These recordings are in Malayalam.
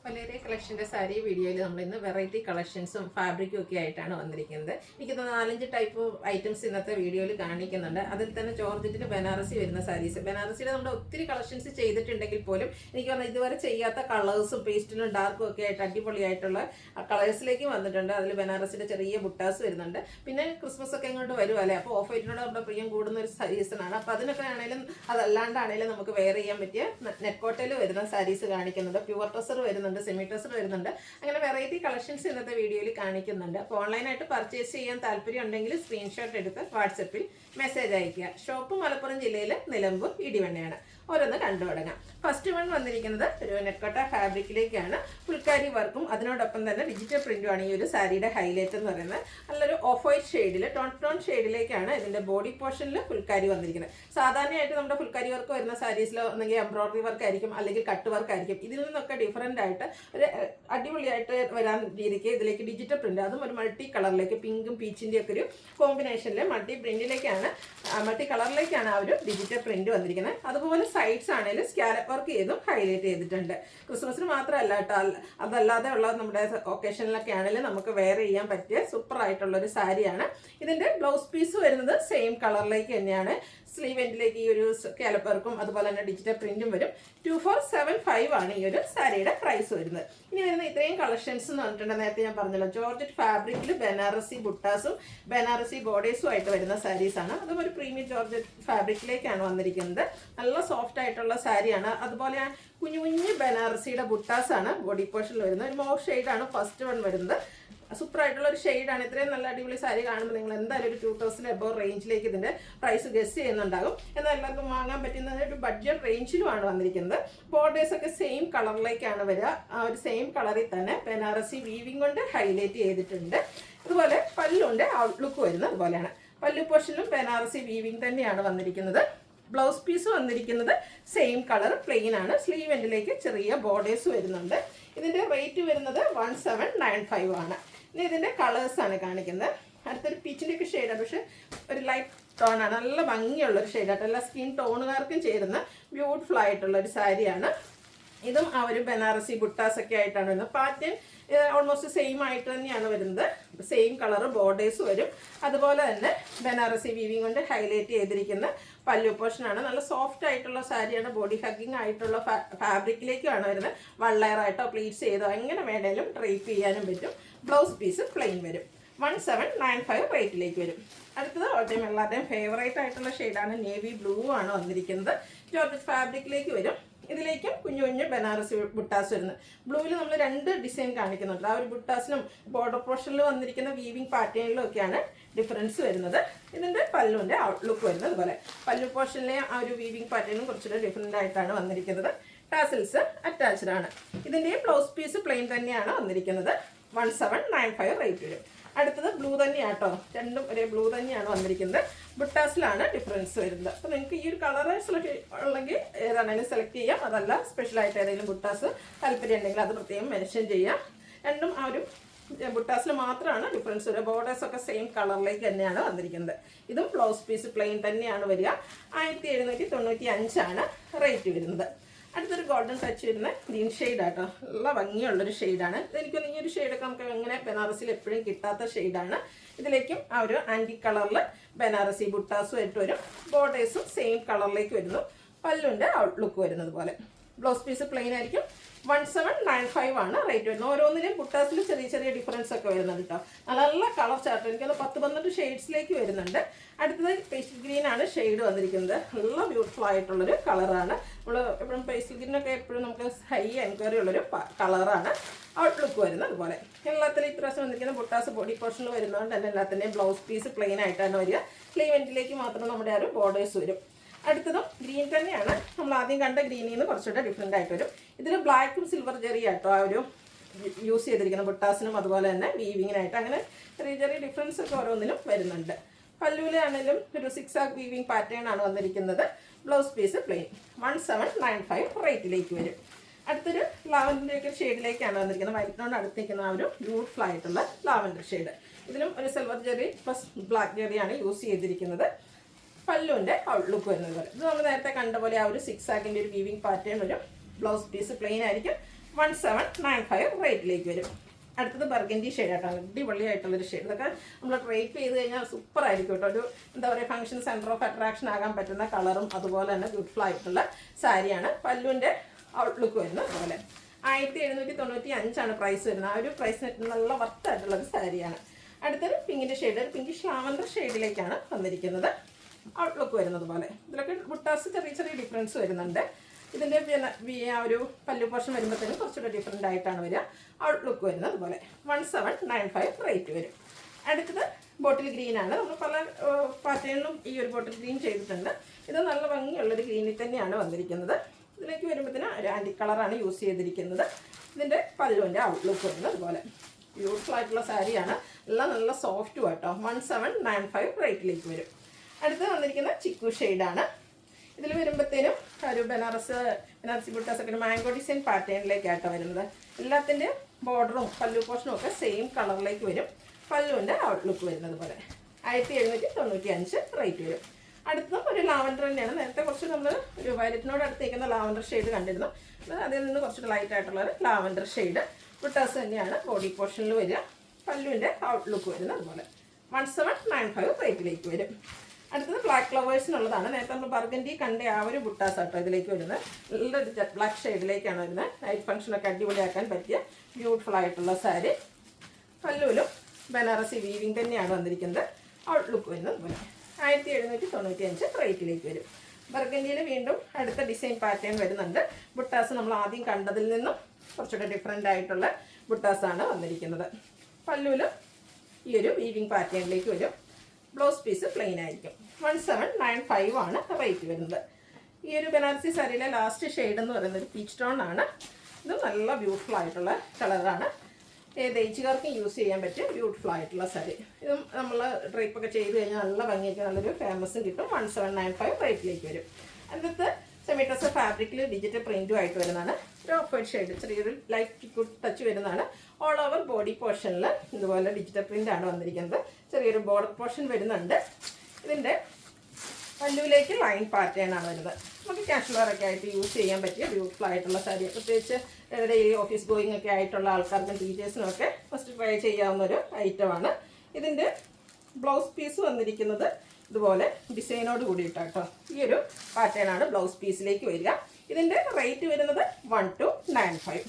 Valere collection saree video variety collections fabric എനിക്ക് നാലഞ്ച് ടൈപ്പ് ഐറ്റംസ് ഇന്നത്തെ വീഡിയോയിൽ കാണിക്കുന്നുണ്ട്. അതിൽ തന്നെ ജോർജറ്റിന് ബനാറസി വരുന്ന സാരീസ്, ബനാറസിയുടെ നമ്മുടെ ഒത്തിരി കളക്ഷൻസ് ചെയ്തിട്ടുണ്ടെങ്കിൽ പോലും എനിക്ക് പറഞ്ഞാൽ ഇതുവരെ ചെയ്യാത്ത കളേഴ്സും പേസ്റ്റിലും ഡാർക്കും ഒക്കെ ആയിട്ട് അടിപൊളിയായിട്ടുള്ള കളേഴ്സിലേക്ക് വന്നിട്ടുണ്ട്. അതിൽ ബനാറസിയുടെ ചെറിയ ബുട്ടാസ് വരുന്നുണ്ട്. പിന്നെ ക്രിസ്മസ് ഒക്കെ ഇങ്ങോട്ട് വരുമല്ലേ, അപ്പോൾ ഓഫ് വൈറ്റിനോട് നമ്മുടെ പ്രിയം കൂടുന്ന ഒരു സീസണാണ്. അപ്പോൾ അതിനൊക്കെ ആണെങ്കിലും അതല്ലാണ്ടാണെങ്കിലും നമുക്ക് വെയർ ചെയ്യാൻ പറ്റിയ നെറ്റ്കോട്ടയിൽ വരുന്ന സാരീസ് കാണിക്കുന്നുണ്ട്. പ്യുവർ ടസർ വരുന്നുണ്ട്, സെമി ടസർ വരുന്നുണ്ട്. അങ്ങനെ വെറൈറ്റി കളക്ഷൻസ് ഇന്നത്തെ വീഡിയോയിൽ കാണിക്കുന്നുണ്ട്. അപ്പോൾ ഓൺലൈനായിട്ട് പർച്ചേസ് ചെയ്യാൻ താല്പര്യം ഉണ്ടെങ്കിൽ സ്ക്രീൻഷോട്ട് എടുത്ത് വാട്സപ്പിൽ മെസ്സേജ് അയയ്ക്കുക. ഷോപ്പ് മലപ്പുറം ജില്ലയിൽ നിലമ്പൂർ ഇടിവണ്ണയാണ്. ഓരോന്ന് കണ്ടു തുടങ്ങാം. ഫസ്റ്റ് വൺ വന്നിരിക്കുന്നത് ഒരു നെറ്റ്കോട്ട ഫാബ്രിക്കിലേക്കാണ്. ഫുൾക്കാരി വർക്കും അതിനോടൊപ്പം തന്നെ ഡിജിറ്റൽ പ്രിന്റുമാണ് ഈ ഒരു സാരിയുടെ ഹൈലൈറ്റ് എന്ന് പറയുന്നത്. നല്ലൊരു ഓഫ് വൈറ്റ് ഷെയ്ഡിൽ ടോൺ ഷെയ്ഡിലേക്കാണ് ഇതിൻ്റെ ബോഡി പോർഷനിൽ ഫുൾക്കാരി വന്നിരിക്കുന്നത്. സാധാരണയായിട്ട് നമ്മുടെ ഫുൾക്കാരി വർക്ക് വരുന്ന സാരീസിലോ ഒന്നെങ്കിൽ എംബ്രോയിഡറി വർക്ക് ആയിരിക്കും, അല്ലെങ്കിൽ കട്ട് വർക്ക് ആയിരിക്കും. ഇതിൽ നിന്നൊക്കെ ഡിഫറൻ്റ് ആയിട്ട് ഒരു അടിപൊളിയായിട്ട് വരാൻ രീതിക്ക് ഇതിലേക്ക് ഡിജിറ്റൽ പ്രിന്റ്, അതും ഒരു മൾട്ടി കളറിലേക്ക് പിങ്കും പീച്ചിൻ്റെ ഒക്കെ ഒരു കോമ്പിനേഷനിൽ മൾട്ടി കളറിലേക്കാണ് ആ ഒരു ഡിജിറ്റൽ പ്രിന്റ് വന്നിരിക്കുന്നത്. അതുപോലെ സൈഡ്സ് ആണെങ്കിലും സ്കാലപ്പ് വർക്ക് ചെയ്തും ഹൈലൈറ്റ് ചെയ്തിട്ടുണ്ട്. ക്രിസ്മസിന് മാത്രമല്ല കേട്ടോ, അതല്ലാതെ ഉള്ള നമ്മുടെ ഒക്കേഷനിലൊക്കെ ആണെങ്കിലും നമുക്ക് വെയർ ചെയ്യാൻ പറ്റിയ സൂപ്പർ ആയിട്ടുള്ള ഒരു സാരിയാണ്. ഇതിൻ്റെ ബ്ലൗസ് പീസ് വരുന്നത് സെയിം കളറിലേക്ക് തന്നെയാണ്. സ്ലീവ് എൻഡിലേക്ക് ഈ ഒരു സ്കാലപ്പ് വർക്കും അതുപോലെ തന്നെ ഡിജിറ്റൽ പ്രിന്റും വരും. 2475 ആണ് ഈ ഒരു സാരിയുടെ പ്രൈസ് വരുന്നത്. ഇനി വരുന്ന ഇത്രയും കളക്ഷൻസ് എന്ന് പറഞ്ഞിട്ടുണ്ട്. നേരത്തെ ഞാൻ പറഞ്ഞല്ലോ, ജോർജറ്റ് ഫാബ്രിക്കിൽ ബനാറസി ബുട്ടാസും ബനാറസി ബോർഡേഴ്സും ആയിട്ട് വരുന്ന സാരീസാണ്. അതും ഒരു പ്രീമിയം ജോർജറ്റ് ഫാബ്രിക്കിലേക്കാണ് വന്നിരിക്കുന്നത്. നല്ല സോഫ്റ്റ് ആയിട്ടുള്ള സാരിയാണ്. അതുപോലെ കുഞ്ഞു കുഞ്ഞു ബനാറസിയുടെ ബുട്ടാസാണ് ബോഡി പോർഷനിൽ വരുന്നത്. ഒരു മോർ ഷെയ്ഡാണ് ഫസ്റ്റ് വൺ വരുന്നത്. സൂപ്പർ ആയിട്ടുള്ള ഒരു ഷെയ്ഡാണ്. ഇത്രയും നല്ല അടിപൊളി സാരി കാണുമ്പോൾ നിങ്ങൾ എന്തായാലും ഒരു 2000 എബോവ് റേഞ്ചിലേക്ക് ഇതിൻ്റെ പ്രൈസ് ഗസ് ചെയ്യുന്നുണ്ടാകും. എന്നാൽ എല്ലാവർക്കും വാങ്ങാൻ പറ്റുന്ന ഒരു ബഡ്ജറ്റ് റേഞ്ചിലുമാണ് വന്നിരിക്കുന്നത്. ബോർഡേഴ്സ് ഒക്കെ സെയിം കളറിലേക്കാണ് വരിക. ആ ഒരു സെയിം കളറിൽ തന്നെ ബനാറസി വീവിങ് കൊണ്ട് ഹൈലൈറ്റ് ചെയ്തിട്ടുണ്ട്. അതുപോലെ പല്ലുണ്ട് ഔട്ട്ലുക്ക് വരുന്നത് അതുപോലെയാണ്. പല്ലു പോർഷനിലും ബനാറസി വീവിങ് തന്നെയാണ് വന്നിരിക്കുന്നത്. ബ്ലൗസ് പീസ് വന്നിരിക്കുന്നത് സെയിം കളർ പ്ലെയിൻ ആണ്. സ്ലീവ് എൻഡിലേക്ക് ചെറിയ ബോർഡേഴ്സ് വരുന്നുണ്ട്. ഇതിൻ്റെ റേറ്റ് വരുന്നത് 1795 ആണ്. ഇനി ഇതിൻ്റെ കളേഴ്സാണ് കാണിക്കുന്നത്. അടുത്തൊരു പീച്ചിൻ്റെ ഒക്കെ ഷെയ്ഡാണ്, പക്ഷേ ഒരു ലൈറ്റ് ടോണാണ്. നല്ല ഭംഗിയുള്ളൊരു ഷെയ്ഡായിട്ട് എല്ലാ സ്കിൻ ടോണുകാർക്കും ചേരുന്ന ബ്യൂട്ടിഫുൾ ആയിട്ടുള്ള ഒരു സാരിയാണ്. ഇതും ആ ഒരു ബനാറസി ബുട്ടാസൊക്കെ ആയിട്ടാണ് വരുന്നത്. പാറ്റേൺ ഓൾമോസ്റ്റ് സെയിം ആയിട്ട് തന്നെയാണ് വരുന്നത്. സെയിം കളർ ബോർഡേഴ്സ് വരും. അതുപോലെ തന്നെ ബനാറസി വീവിങ് കൊണ്ട് ഹൈലൈറ്റ് ചെയ്തിരിക്കുന്ന പല്ലു പോർഷനാണ്. നല്ല സോഫ്റ്റ് ആയിട്ടുള്ള സാരിയാണ്. ബോഡി ഹഗ്ഗിങ് ആയിട്ടുള്ള ഫാബ്രിക്കിലേക്കാണ് വരുന്നത്. വൺ ലെയർ ആയിട്ടോ പ്ലീറ്റ്സ് ചെയ്തോ എങ്ങനെ വേണേലും ഡ്രേപ്പ് ചെയ്യാനും പറ്റും. ബ്ലൗസ് പീസ് പ്ലെയിൻ വരും. 1795 റേറ്റിലേക്ക് വരും. അടുത്തത് ഓൾട്ടൈം എല്ലാവരുടെയും ഫേവറേറ്റ് ആയിട്ടുള്ള ഷെയ്ഡാണ്. നേവി ബ്ലൂ ആണ് വന്നിരിക്കുന്നത്. ജോർജറ്റ് ഫാബ്രിക്കിലേക്ക് വരും. ഇതിലേക്കും കുഞ്ഞു കുഞ്ഞു ബനാറസി ബുട്ടാസ് വരുന്നത്. ബ്ലൂവിൽ നമ്മൾ 2 ഡിസൈൻ കാണിക്കുന്നുണ്ട്. ആ ഒരു ബുട്ടാസിനും ബോർഡർ പോർഷനിൽ വന്നിരിക്കുന്ന വീവിങ് പാറ്റേണിലും ഒക്കെയാണ് ഡിഫറൻസ് വരുന്നത്. ഇതിൻ്റെ പല്ലുവിൻ്റെ ഔട്ട്ലുക്ക് വരുന്നത് അതുപോലെ. പല്ലു പോർഷനിലെ ആ ഒരു വീവിങ് പാറ്റേണും കുറച്ചുകൂടെ ഡിഫറെൻ്റ് ആയിട്ടാണ് വന്നിരിക്കുന്നത്. ടാസിൽസ് അറ്റാച്ച്ഡ് ആണ്. ഇതിൻ്റെ ബ്ലൗസ് പീസ് പ്ലെയിൻ തന്നെയാണ് വന്നിരിക്കുന്നത്. 1795 റേറ്റ് വരും. അടുത്തത് ബ്ലൂ തന്നെയാണ് കേട്ടോ, രണ്ടും ഒരേ ബ്ലൂ തന്നെയാണ് വന്നിരിക്കുന്നത്. ബുട്ടാസിലാണ് ഡിഫറൻസ് വരുന്നത്. അപ്പോൾ നിങ്ങൾക്ക് ഈ ഒരു കളർ സെലക്ട് ഉള്ളെങ്കിൽ ഏതാണെങ്കിലും സെലക്ട് ചെയ്യാം. അതല്ല സ്പെഷ്യലായിട്ട് ഏതെങ്കിലും ബുട്ടാസ് താല്പര്യം ഉണ്ടെങ്കിൽ അത് പ്രത്യേകം മെൻഷൻ ചെയ്യാം. രണ്ടും ആ ഒരു ബുട്ടാസിൽ മാത്രമാണ് ഡിഫറൻസ് വരിക. ബോർഡേഴ്സൊക്കെ സെയിം കളറിലേക്ക് തന്നെയാണ് വന്നിരിക്കുന്നത്. ഇതും ബ്ലൗസ് പീസ് പ്ലെയിൻ തന്നെയാണ് വരിക. 1795 ആണ് റേറ്റ് വരുന്നത്. അടുത്തൊരു ഗോൾഡൻ ടച്ച് വരുന്ന ഗ്രീൻ ഷെയ്ഡാട്ടോ. നല്ല ഭംഗിയുള്ളൊരു ഷെയ്ഡാണ്. എനിക്കൊന്ന് ഈ ഒരു ഷെയ്ഡൊക്കെ നമുക്ക് എങ്ങനെ ബനാറസിൽ എപ്പോഴും കിട്ടാത്ത ഷെയ്ഡാണ്. ഇതിലേക്കും ആ ഒരു ആൻറ്റി കളറിൽ ബനാറസി ബുട്ടാസും ആയിട്ട് വരും. ബോർഡേഴ്സും സെയിം കളറിലേക്ക് വരുന്നു. പല്ലുൻ്റെ ഔട്ട്ലുക്ക് വരുന്നത് പോലെ. ബ്ലൗസ് പീസ് പ്ലെയിൻ ആയിരിക്കും. 1795 ആണ് റേറ്റ് വരുന്നത്. ഓരോന്നിലും ബുട്ടാസിൽ ചെറിയ ചെറിയ ഡിഫറൻസ് ഒക്കെ വരുന്നുണ്ട് കേട്ടോ. നല്ല കളർ ചാർട്ട്. എനിക്കത് 10-12 ഷെയ്ഡ്സിലേക്ക് വരുന്നുണ്ട്. അടുത്തത് പേസ്റ്റൽ ഗ്രീൻ ആണ് ഷെയ്ഡ് വന്നിരിക്കുന്നത്. നല്ല ബ്യൂട്ടിഫുൾ ആയിട്ടുള്ളൊരു കളറാണ്. നമ്മൾ എപ്പോഴും പേസ്റ്റൽ ഗ്രീനൊക്കെ എപ്പോഴും നമുക്ക് ഹൈ എൻക്വയറി ഉള്ളൊരു കളറാണ്. ഔട്ട്ലുക്ക് വരുന്നത് അതുപോലെ. എല്ലാത്തിലും ഇപ്രാവശ്യം വന്നിരിക്കുന്ന ബുട്ടാസ് ബോഡി പോർഷനിൽ വരുന്നതുകൊണ്ട് തന്നെ എല്ലാത്തിൻ്റെയും ബ്ലൗസ് പീസ് പ്ലെയിൻ ആയിട്ടാണ് വരിക. സ്ലീവ് എൻഡിലേക്ക് മാത്രം നമ്മുടെ ആ ഒരു ബോർഡേഴ്സ് വരും. അടുത്തതും ഗ്രീൻ തന്നെയാണ്. നമ്മൾ ആദ്യം കണ്ട ഗ്രീനിൽ നിന്ന് കുറച്ചുകൂടെ ഡിഫറെൻ്റ് ആയിട്ട് വരും. ഇതിൽ ബ്ലാക്കും സിൽവർ ജെറി ആയിട്ടോ ആ ഒരു യൂസ് ചെയ്തിരിക്കുന്ന ബുട്ടാസിനും അതുപോലെ തന്നെ വീവിങ്ങിനായിട്ട് അങ്ങനെ ചെറിയ ചെറിയ ഡിഫറൻസ് ഒക്കെ ഓരോന്നിനും വരുന്നുണ്ട്. പല്ലുവിലാണെങ്കിലും ഒരു 6 വീവിങ് പാറ്റേൺ ആണ് വന്നിരിക്കുന്നത്. Blouse piece plain. 1795 റേറ്റിലേക്ക് വരും. അടുത്തൊരു ലാവൻഡർ ഷെയ്ഡിലേക്കാണ് വന്നിരിക്കുന്നത്. വൈറ്റിനോട് അടുത്തേക്കുന്ന ആ ഒരു ബ്യൂട്ടിഫുൾ ആയിട്ടുള്ള ലാവൻഡർ ഷെയ്ഡ്. ഇതിലും ഒരു സിൽവർ ജെറി പ്ലസ് ബ്ലാക്ക് ജെറിയാണ് യൂസ് ചെയ്തിരിക്കുന്നത്. പല്ലുവിൻ്റെ ഔട്ട്ലുക്ക് വരുന്നത് പോലെ. ഇത് നമ്മൾ നേരത്തെ കണ്ട പോലെ ആ ഒരു 6 ഒരു വീവിങ് പാറ്റേൺ വരും. ബ്ലൗസ് പീസ് പ്ലെയിൻ ആയിരിക്കും. 1795 റേറ്റിലേക്ക് വരും. അടുത്തത് ബർഗൻഡി ഷെയ്ഡായിട്ടാണ്, അടിപൊളിയായിട്ടുള്ളൊരു ഷെയ്ഡ്. ഇതൊക്കെ നമ്മൾ ഡ്രേപ്പ് ചെയ്ത് കഴിഞ്ഞാൽ സൂപ്പർ ആയിരിക്കും കേട്ടോ. ഒരു എന്താ പറയുക, ഫംഗ്ഷൻ സെൻറ്റർ ഓഫ് അട്രാക്ഷൻ ആകാൻ പറ്റുന്ന കളറും അതുപോലെ തന്നെ ബ്യൂട്ടിഫുൾ ആയിട്ടുള്ള സാരിയാണ്. പല്ലുവിൻ്റെ ഔട്ട്ലുക്ക് വരുന്നത് അതുപോലെ 1795 പ്രൈസ് വരുന്നത്. ആ ഒരു പ്രൈസിന് നല്ല വർത്തായിട്ടുള്ളൊരു സാരിയാണ്. അടുത്തൊരു പിങ്കിൻ്റെ ഷെയ്ഡ്, ഒരു പിങ്കിഷ് ലാവൻഡർ ഷെയ്ഡിലേക്കാണ് വന്നിരിക്കുന്നത്. ഔട്ട്ലുക്ക് വരുന്നത് പോലെ ഇതിലൊക്കെ ബുട്ടാസ് ചെറിയ ചെറിയ ഡിഫറൻസ് വരുന്നുണ്ട്. ഇതിൻ്റെ ആ ഒരു പല്ലു പോർഷൻ വരുമ്പോഴത്തേനും കുറച്ചുകൂടെ ഡിഫറെൻ്റ് ആയിട്ടാണ് വരിക. ഔട്ട്ലുക്ക് വരുന്നത് അതുപോലെ 1795 റേറ്റ് വരും. അടുത്തത് ബോട്ടിൽ ഗ്രീനാണ്. നമ്മൾ പല പാറ്റേണിലും ഈ ഒരു ബോട്ടിൽ ഗ്രീൻ ചെയ്തിട്ടുണ്ട്. ഇത് നല്ല ഭംഗിയുള്ളൊരു ഗ്രീനിൽ തന്നെയാണ് വന്നിരിക്കുന്നത്. ഇതിലേക്ക് വരുമ്പോഴത്തേനും ഒരു ആൻറ്റി കളറാണ് യൂസ് ചെയ്തിരിക്കുന്നത്. ഇതിൻ്റെ പല്ലുവിൻ്റെ ഔട്ട്ലുക്ക് വരുന്നത് അതുപോലെ ബ്യൂട്ടിഫുൾ ആയിട്ടുള്ള സാരിയാണ്. എല്ലാം നല്ല സോഫ്റ്റും ആട്ടോ. 1795 റേറ്റിലേക്ക് വരും. അടുത്ത് വന്നിരിക്കുന്ന ചിക്കു ഷെയ്ഡാണ്. ഇതിൽ വരുമ്പോഴത്തേനും ഒരു ബനാറസി ബുട്ടാസൊക്കെ ഒരു മാംഗോ ഡിസൈൻ പാറ്റേണിലേക്കായിട്ടാണ് വരുന്നത്. എല്ലാത്തിൻ്റെ ബോർഡറും പല്ലു പോർഷനും ഒക്കെ സെയിം കളറിലേക്ക് വരും. പല്ലുവിൻ്റെ ഔട്ട്ലുക്ക് വരുന്നത് പോലെ 1795 റേറ്റ് വരും. അടുത്തും ഒരു ലാവൻഡർ തന്നെയാണ്. നേരത്തെ കുറച്ച് നമ്മൾ ഒരു വയലറ്റിനോട് അടുത്തേക്കുന്ന ലാവൻഡർ ഷെയ്ഡ് കണ്ടിരുന്നു. അതിൽ നിന്ന് കുറച്ചുകൂടെ ലൈറ്റ് ആയിട്ടുള്ളൊരു ലാവൻഡർ ഷെയ്ഡ് ബുട്ടാസ് തന്നെയാണ് ബോഡി പോർഷനിൽ വരിക. പല്ലുവിൻ്റെ ഔട്ട്ലുക്ക് വരുന്നത് അതുപോലെ 1795 റേറ്റിലേക്ക് വരും. അടുത്തത് ബ്ലാക്ക് ഫ്ലവേഴ്സിനുള്ളതാണ്. നേരത്തെ നമ്മൾ ബർഗൻഡി കണ്ട ആ ഒരു ബുട്ടാസ് ആട്ടോ ഇതിലേക്ക് വരുന്നത്. നല്ലൊരു ജെറ്റ് ബ്ലാക്ക് ഷെയ്ഡിലേക്കാണ് വരുന്നത്. നൈറ്റ് ഫംഗ്ഷനൊക്കെ അടിപൊളിയാക്കാൻ പറ്റിയ ബ്യൂട്ടിഫുൾ ആയിട്ടുള്ള സാരി. പല്ലുവിലും ബനാറസി വീവിങ് തന്നെയാണ് വന്നിരിക്കുന്നത്. ഔട്ട്ലുക്ക് വരുന്നത് അതുപോലെ 1795 റേറ്റിലേക്ക് വരും. ബർഗൻഡിയിൽ വീണ്ടും അടുത്ത ഡിസൈൻ പാറ്റേൺ വരുന്നുണ്ട്. ബുട്ടാസ് നമ്മൾ ആദ്യം കണ്ടതിൽ നിന്നും കുറച്ചുകൂടെ ഡിഫറെൻ്റ് ആയിട്ടുള്ള ബുട്ടാസാണ് വന്നിരിക്കുന്നത്. പല്ലുവിലും ഈ ഒരു വീവിങ് പാറ്റേണിലേക്ക് വരും. ബ്ലൗസ് പീസ് പ്ലെയിൻ ആയിരിക്കും. 1795 റേറ്റ് വരുന്നത്. ഈ ഒരു ബനാറസി സാരിയിലെ ലാസ്റ്റ് ഷെയ്ഡ് എന്ന് പറയുന്നത് ഒരു പീച്ച് ടോൺ ആണ്. ഇത് നല്ല ബ്യൂട്ടിഫുൾ ആയിട്ടുള്ള കളറാണ്. ഏത് ഏജുകാർക്കും യൂസ് ചെയ്യാൻ പറ്റിയ ബ്യൂട്ടിഫുൾ ആയിട്ടുള്ള സാരി. ഇതും നമ്മൾ ഡ്രൈപ്പൊക്കെ ചെയ്ത് കഴിഞ്ഞാൽ നല്ല ഭംഗിയൊക്കെ നല്ലൊരു ഫേമസും കിട്ടും. 1795 റേറ്റിലേക്ക് വരും. അതിനകത്ത് സെമിട്രസ് ഫാബ്രിക്കിൽ ഡിജിറ്റൽ പ്രിൻറ്റും ആയിട്ട് വരുന്നതാണ്. ഒരു ഓഫ് വൈറ്റ് ഷെയ്ഡ് ചെറിയൊരു ലൈറ്റ് ഗുഡ് ടച്ച് വരുന്നതാണ്. ഓൾ ഓവർ ബോഡി പോർഷനിൽ ഇതുപോലെ ഡിജിറ്റൽ പ്രിൻ്റ് ആണ് വന്നിരിക്കുന്നത്. ചെറിയൊരു ബോർഡർ പോർഷൻ വരുന്നുണ്ട്. ഇതിൻ്റെ പല്ലുവിലേക്ക് ലൈൻ പാറ്റേൺ ആണ് വരുന്നത്. നമുക്ക് ക്യാഷ് വെയറൊക്കെ ആയിട്ട് യൂസ് ചെയ്യാൻ പറ്റിയ ബ്യൂട്ടിഫുൾ ആയിട്ടുള്ള സാരി. പ്രത്യേകിച്ച് ഡെയിലി ഓഫീസ് ഗോയിങ് ഒക്കെ ആയിട്ടുള്ള ആൾക്കാർക്കും ടീച്ചേഴ്സിനും ഒക്കെ ഫസ്റ്റ് ട്രൈ ചെയ്യാവുന്ന ഒരു ഐറ്റമാണ്. ഇതിൻ്റെ ബ്ലൗസ് പീസ് വന്നിരിക്കുന്നത് ഇതുപോലെ ഡിസൈനോട് കൂടിയിട്ടാട്ടോ. ഈ ഒരു പാറ്റേൺ ആണ് ബ്ലൗസ് പീസിലേക്ക് വരിക. ഇതിൻ്റെ റേറ്റ് വരുന്നത് 1295.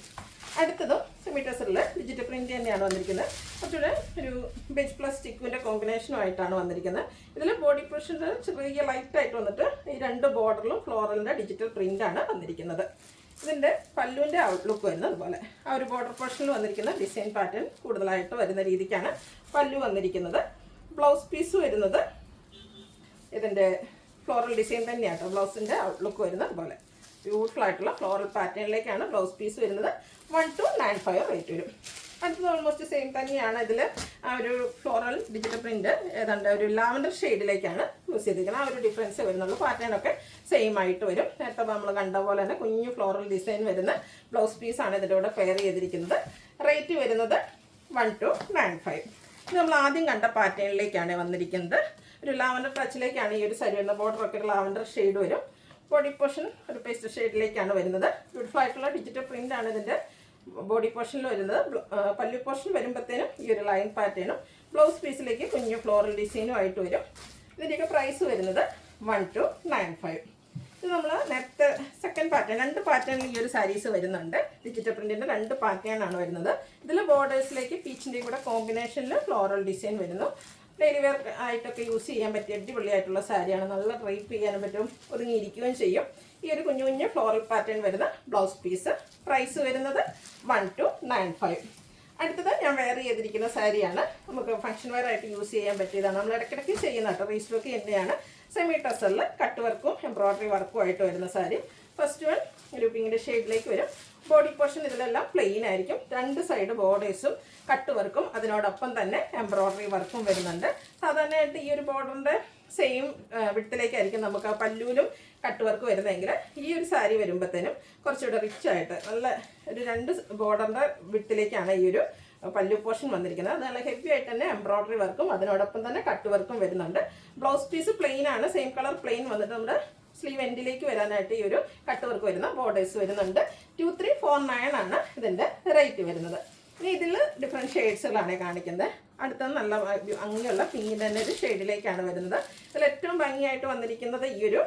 അടുത്തതും സെമിറ്റസറിൽ ഡിജിറ്റൽ പ്രിൻ്റ് തന്നെയാണ് വന്നിരിക്കുന്നത്. കുറച്ചുകൂടെ ഒരു ബെജ് പ്ലസ് ചിക്കുവിൻ്റെ കോമ്പിനേഷനുമായിട്ടാണ് വന്നിരിക്കുന്നത്. ഇതിൽ ബോഡി പോർഷനിൽ ചെറിയ ലൈറ്റായിട്ട് വന്നിട്ട് ഈ രണ്ട് ബോർഡറിലും ഫ്ലോറലിൻ്റെ ഡിജിറ്റൽ പ്രിൻ്റാണ് വന്നിരിക്കുന്നത്. ഇതിൻ്റെ പല്ലുവിൻ്റെ ഔട്ട്ലുക്ക് വരുന്നത് അതുപോലെ ആ ഒരു ബോർഡർ പോർഷനിൽ വന്നിരിക്കുന്ന ഡിസൈൻ പാറ്റേൺ കൂടുതലായിട്ട് വരുന്ന രീതിക്കാണ് പല്ലു വന്നിരിക്കുന്നത്. ബ്ലൗസ് പീസ് വരുന്നത് ഇതിൻ്റെ ഫ്ലോറൽ ഡിസൈൻ തന്നെയാണ്. ബ്ലൗസിൻ്റെ ഔട്ട്ലുക്ക് വരുന്നത് അതുപോലെ ബ്യൂട്ടിഫുൾ ആയിട്ടുള്ള ഫ്ലോറൽ പാറ്റേണിലേക്കാണ് ബ്ലൗസ് പീസ് വരുന്നത്. 1295 റേറ്റ് വരും. അടുത്തത് ഓൾമോസ്റ്റ് സെയിം തന്നെയാണ്. ഇതിൽ ആ ഒരു ഫ്ലോറൽ ഡിജിറ്റൽ പ്രിൻ്റ് ഏതാണ്ട് ഒരു ലാവൻഡർ ഷെയ്ഡിലേക്കാണ് യൂസ് ചെയ്തിരിക്കുന്നത്. ആ ഒരു ഡിഫറൻസ് വരുന്നുള്ളൂ. പാറ്റേണൊക്കെ സെയിം ആയിട്ട് വരും. നേരത്തെ നമ്മൾ കണ്ട പോലെ തന്നെ കുഞ്ഞു ഫ്ലോറൽ ഡിസൈൻ വരുന്ന ബ്ലൗസ് പീസാണ് ഇതിൻ്റെ കൂടെ പെയർ ചെയ്തിരിക്കുന്നത്. റേറ്റ് വരുന്നത് 1295. ഇത് നമ്മൾ ആദ്യം കണ്ട പാറ്റേണിലേക്കാണ് വന്നിരിക്കുന്നത്. ഒരു ലാവൻഡർ ടച്ചിലേക്കാണ് ഈ ഒരു സാരി വരുന്നത്. ബോർഡറൊക്കെ ഒരു ലാവൻഡർ ഷെയ്ഡ് വരും. ബോഡി പോർഷൻ ഒരു പേസ്റ്റ് ഷെയ്ഡിലേക്കാണ് വരുന്നത്. ബ്യൂട്ടിഫുൾ ആയിട്ടുള്ള ഡിജിറ്റൽ പ്രിൻ്റ് ആണ് ഇതിൻ്റെ ബോഡി പോർഷനിൽ വരുന്നത്. പല്ലു പോർഷൻ വരുമ്പോഴത്തേനും ഈ ഒരു ലൈൻ പാറ്റേണും ബ്ലൗസ് പീസിലേക്ക് കുഞ്ഞു ഫ്ലോറൽ ഡിസൈനും ആയിട്ട് വരും. ഇതിൻ്റെയൊക്കെ പ്രൈസ് വരുന്നത് 1295. ഇത് നമ്മൾ നേരത്തെ സെക്കൻഡ് പാറ്റേൺ, രണ്ട് പാറ്റേണിൽ ഈ ഒരു സാരീസ് വരുന്നുണ്ട്. ഡിജിറ്റൽ പ്രിൻറ്റിൻ്റെ രണ്ട് പാറ്റേൺ ആണ് വരുന്നത്. ഇതിൽ ബോർഡേഴ്സിലേക്ക് പീച്ചിൻ്റെയും കൂടെ കോമ്പിനേഷനിൽ ഫ്ലോറൽ ഡിസൈൻ വരുന്നു. ഡെയിലി വെയർ ആയിട്ടൊക്കെ യൂസ് ചെയ്യാൻ പറ്റിയ അടിപൊളിയായിട്ടുള്ള സാരിയാണ്. നല്ല ഡ്രൈപ്പ് ചെയ്യാനും പറ്റും, ഒതുങ്ങിയിരിക്കുകയും ചെയ്യും. ഈ ഒരു കുഞ്ഞു കുഞ്ഞു ഫ്ലോറൽ പാറ്റേൺ വരുന്ന ബ്ലൗസ് പീസ്. പ്രൈസ് വരുന്നത് 1295. അടുത്തത് ഞാൻ വെയർ ചെയ്തിരിക്കുന്ന സാരിയാണ്. നമുക്ക് ഫംഗ്ഷൻ വെയർ ആയിട്ട് യൂസ് ചെയ്യാൻ പറ്റിയതാണ്. നമ്മൾ ഇടയ്ക്കിടയ്ക്ക് ചെയ്യുന്ന കേട്ടോ. റീസ്റ്റോക്ക് തന്നെയാണ്. സെമി ടസറിൽ കട്ട് വർക്കും എംബ്രോയ്ഡറി വർക്കും ആയിട്ട് വരുന്ന സാരി. ഫസ്റ്റ് വൺ ഒരു പിങ്കിൻ്റെ ഷെയ്ഡിലേക്ക് വരും. ബോഡി പോർഷൻ ഇതിലെല്ലാം പ്ലെയിൻ ആയിരിക്കും. രണ്ട് സൈഡ് ബോർഡേഴ്സും കട്ട് വർക്കും അതിനോടൊപ്പം തന്നെ എംബ്രോയ്ഡറി വർക്കും വരുന്നുണ്ട്. സാധാരണയായിട്ട് ഈ ഒരു ബോർഡറിൻ്റെ സെയിം വിടത്തിലേക്കായിരിക്കും നമുക്ക് പല്ലുവിലും കട്ട് വർക്ക് വരുന്നതെങ്കിൽ ഈ ഒരു സാരി വരുമ്പോഴത്തേനും കുറച്ചുകൂടെ റിച്ച് ആയിട്ട് നല്ല ഒരു രണ്ട് ബോർഡറിൻ്റെ വിടത്തിലേക്കാണ് ഈ ഒരു പല്ലു പോർഷൻ വന്നിരിക്കുന്നത്. അത് നല്ല ഹെവി ആയിട്ട് തന്നെ എംബ്രോയ്ഡറി വർക്കും അതിനോടൊപ്പം തന്നെ കട്ട് വർക്കും വരുന്നുണ്ട്. ബ്ലൗസ് പീസ് പ്ലെയിൻ ആണ്. സെയിം കളർ പ്ലെയിൻ വന്നിട്ട് നമ്മുടെ സ്ലീവ് എൻഡിലേക്ക് വരാനായിട്ട് ഈ ഒരു കട്ട് വർക്ക് വരുന്ന ബോർഡേഴ്സ് വരുന്നുണ്ട്. 2349 ആണ് ഇതിൻ്റെ റേറ്റ് വരുന്നത്. ഇനി ഇതിൽ ഡിഫറെൻറ്റ് ഷെയ്ഡ്സുകളാണ് കാണിക്കുന്നത്. അടുത്തത് നല്ല ഭംഗിയുള്ള പിങ്കിൻ്റെ തന്നെ ഒരു ഷെയ്ഡിലേക്കാണ് വരുന്നത്. ഇതിൽ ഏറ്റവും ഭംഗിയായിട്ട് വന്നിരിക്കുന്നത് ഈ ഒരു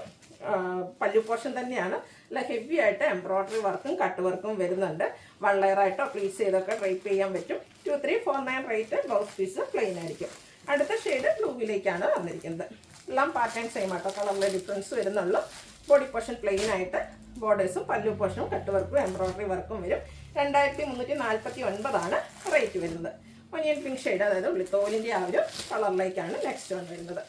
പല്ലു പോർഷൻ തന്നെയാണ്. നല്ല ഹെവി ആയിട്ട് എംബ്രോയ്ഡറി വർക്കും കട്ട് വർക്കും വരുന്നുണ്ട്. 1 ലെയറായിട്ടോ പ്ലീസ് ചെയ്തൊക്കെ ഡ്രൈപ്പ് ചെയ്യാൻ പറ്റും. 2349 റേറ്റ്. ബ്ലൗസ് പീസ് പ്ലെയിൻ ആയിരിക്കും. അടുത്ത ഷെയ്ഡ് ബ്ലൂവിലേക്കാണ് വന്നിരിക്കുന്നത്. എല്ലാം പാറ്റേൺ സെയിം ആട്ടോ, കളറിലെ ഡിഫറൻസ് വരുന്നുള്ളൂ. ബോഡി പോർഷൻ പ്ലെയിൻ ആയിട്ട് ബോർഡേഴ്സും പല്ലു പോർഷനും കട്ട് വർക്കും എംബ്രോയ്ഡറി വർക്കും വരും. 2349 ആണ് റേറ്റ് വരുന്നത്. ഒനിയൻ പിങ്ക് ഷെയ്ഡ്, അതായത് ഉള്ളിത്തോലിൻ്റെ ആ ഒരു കളറിലേക്കാണ് നെക്സ്റ്റ് വൺ വരുന്നത്.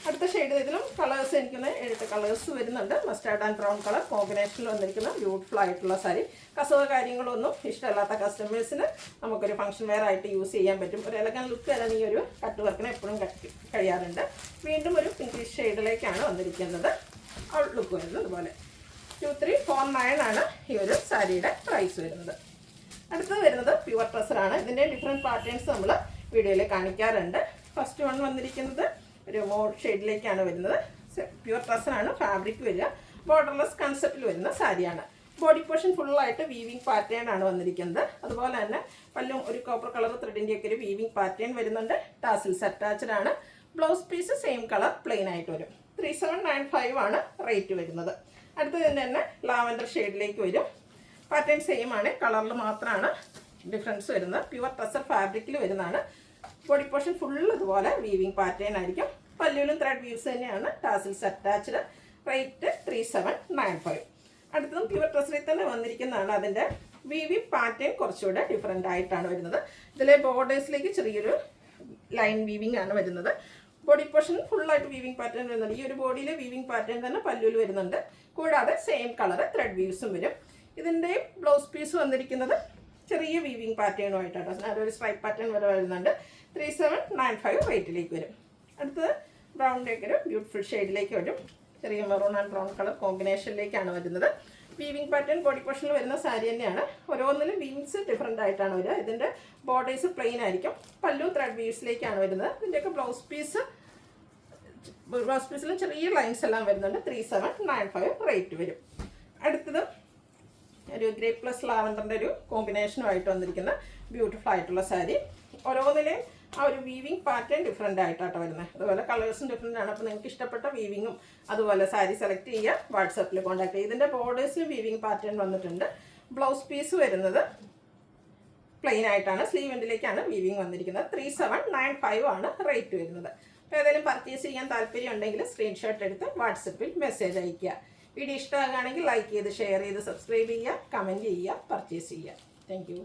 അടുത്ത ഷെയ്ഡ് ഇതിലും കളേഴ്സ് എനിക്കൊന്ന് 7 കളേഴ്സ് വരുന്നുണ്ട്. മസ്റ്റാർഡ് ആൻഡ് ബ്രൗൺ കളർ കോമ്പിനേഷനിൽ വന്നിരിക്കുന്ന ബ്യൂട്ടിഫുൾ ആയിട്ടുള്ള സാരി. കസവ കാര്യങ്ങളൊന്നും ഇഷ്ടമല്ലാത്ത കസ്റ്റമേഴ്സിന് നമുക്കൊരു ഫംഗ്ഷൻ വെയർ ആയിട്ട് യൂസ് ചെയ്യാൻ പറ്റും. ഒരു എലഗൻ ലുക്ക് തരാൻ ഈ ഒരു കട്ട് വർക്കിന് എപ്പോഴും കഴിയാറുണ്ട്. വീണ്ടും ഒരു പിങ്കിഷ് ഷെയ്ഡിലേക്കാണ് വന്നിരിക്കുന്നത്. ലുക്ക് വരുന്നത് അതുപോലെ. 2349 ആണ് ഈ ഒരു സാരിയുടെ പ്രൈസ് വരുന്നത്. അടുത്തത് വരുന്നത് പ്യുവർ ട്രസറാണ്. ഇതിൻ്റെ ഡിഫറെൻറ്റ് പാറ്റേൺസ് നമ്മൾ വീഡിയോയിൽ കാണിക്കാറുണ്ട്. ഫസ്റ്റ് വൺ വന്നിരിക്കുന്നത് ഒരു മോൾ ഷെയ്ഡിലേക്കാണ് വരുന്നത്. പ്യുവർ ട്രസറാണ് ഫാബ്രിക് വരിക. ബോർഡർലെസ് കൺസെപ്റ്റിൽ വരുന്ന സാരിയാണ്. ബോഡി പോർഷൻ ഫുള്ളായിട്ട് വീവിങ് പാറ്റേൺ ആണ് വന്നിരിക്കുന്നത്. അതുപോലെ തന്നെ പല്ലും ഒരു കോപ്പർ കളർ ത്രെഡിൻ്റെ ഒക്കെ ഒരു വീവിങ് പാറ്റേൺ വരുന്നുണ്ട്. ടാസിൽസ് അറ്റാച്ച്ഡ് ആണ്. Blouse piece same colour plain ആയിട്ട് വരും. 3795 ആണ് റേറ്റ് വരുന്നത്. അടുത്തത് തന്നെ ലാവൻഡർ ഷെയ്ഡിലേക്ക് വരും. പാറ്റേൺ സെയിം ആണ്, കളറിൽ മാത്രമാണ് ഡിഫറൻസ് വരുന്നത്. പ്യുവർ ടസർ ഫാബ്രിക്കിൽ വരുന്നതാണ്. ബോഡി പോർഷൻ ഫുൾ ഇതുപോലെ വീവിങ് പാറ്റേൺ ആയിരിക്കും. പല്ലുവിലും ത്രെഡ് വീവ്സ് തന്നെയാണ്. Tassels attached. റേറ്റ് 3795. അടുത്തതും പ്യുവർ ടസറിൽ തന്നെ വന്നിരിക്കുന്നതാണ്. അതിൻ്റെ വീവിങ് പാറ്റേൺ കുറച്ചുകൂടെ ഡിഫറെൻ്റ് ആയിട്ടാണ് വരുന്നത്. ഇതിലെ ബോർഡേഴ്സിലേക്ക് ചെറിയൊരു ലൈൻ വീവിങ് ആണ് വരുന്നത്. ബോഡി പോർഷൻ ഫുള്ളായിട്ട് വീവിങ് പാറ്റേൺ വരുന്നുണ്ട്. ഈ ഒരു ബോഡിയിൽ വീവിങ് പാറ്റേൺ തന്നെ പല്ലുവിൽ വരുന്നുണ്ട്. കൂടാതെ സെയിം കളർ ത്രെഡ് വീവ്സും വരും. ഇതിൻ്റെ ബ്ലൗസ് പീസ് വന്നിരിക്കുന്നത് ചെറിയ വീവിങ് പാറ്റേണുമായിട്ടാണ്. അതൊരു സ്ട്രൈപ്പ് പാറ്റേൺ വരെ വരുന്നുണ്ട്. 3795 റേറ്റിലേക്ക് വരും. അടുത്തത് ബ്രൗണിലേക്ക് ഒരു ബ്യൂട്ടിഫുൾ ഷെയ്ഡിലേക്ക് വരും. ചെറിയ മെറൂൺ ആൻഡ് ബ്രൗൺ കളർ കോമ്പിനേഷനിലേക്കാണ് വരുന്നത്. വീവിങ് പാറ്റേൺ ബോഡി പോർഷനിൽ വരുന്ന സാരി തന്നെയാണ്. ഓരോന്നിലും വീവിങ്സ് ഡിഫറെൻ്റ് ആയിട്ടാണ് വരിക. ഇതിൻ്റെ ബോർഡേഴ്സ് പ്ലെയിൻ ആയിരിക്കും. പല്ലു ത്രെഡ് വീവ്സിലേക്കാണ് വരുന്നത്. ഇതിൻ്റെയൊക്കെ ബ്ലൗസ് പീസിലും ചെറിയ ലൈൻസ് എല്ലാം വരുന്നുണ്ട്. 3795 റേറ്റ് വരും. അടുത്തത് ഒരു ഗ്രേ പ്ലസ് ലാവൻഡറിൻ്റെ ഒരു കോമ്പിനേഷനുമായിട്ട് വന്നിരിക്കുന്ന ബ്യൂട്ടിഫുൾ ആയിട്ടുള്ള സാരി. ഓരോന്നിലെയും ആ ഒരു വീവിങ് പാറ്റേൺ ഡിഫറെൻ്റ് ആയിട്ടാണ് വരുന്നത്. അതുപോലെ കളേഴ്സും ഡിഫറെൻ്റ് ആണ്. അപ്പോൾ നിങ്ങൾക്ക് ഇഷ്ടപ്പെട്ട വീവിങ്ങും അതുപോലെ സാരി സെലക്ട് ചെയ്യുക, വാട്സാപ്പിൽ കോൺടാക്ട് ചെയ്യുക. ഇതിൻ്റെ ബോർഡേഴ്സിലും വീവിങ് പാറ്റേൺ വന്നിട്ടുണ്ട്. ബ്ലൗസ് പീസ് വരുന്നത് പ്ലെയിൻ ആയിട്ടാണ്. സ്ലീവ് എൻഡിലേക്കാണ് വീവിങ് വന്നിരിക്കുന്നത്. 3795 ആണ് റേറ്റ് വരുന്നത്. അപ്പോൾ ഏതെങ്കിലും പർച്ചേസ് ചെയ്യാൻ താല്പര്യം ഉണ്ടെങ്കിൽ സ്ക്രീൻഷോട്ട് എടുത്ത് വാട്സപ്പിൽ മെസ്സേജ് അയയ്ക്കുക. വീഡിയോ ഇഷ്ടമാകുകയാണെങ്കിൽ ലൈക്ക് ചെയ്ത് ഷെയർ ചെയ്ത് സബ്സ്ക്രൈബ് ചെയ്യുക, കമൻറ്റ് ചെയ്യുക, പർച്ചേസ് ചെയ്യുക. Thank you.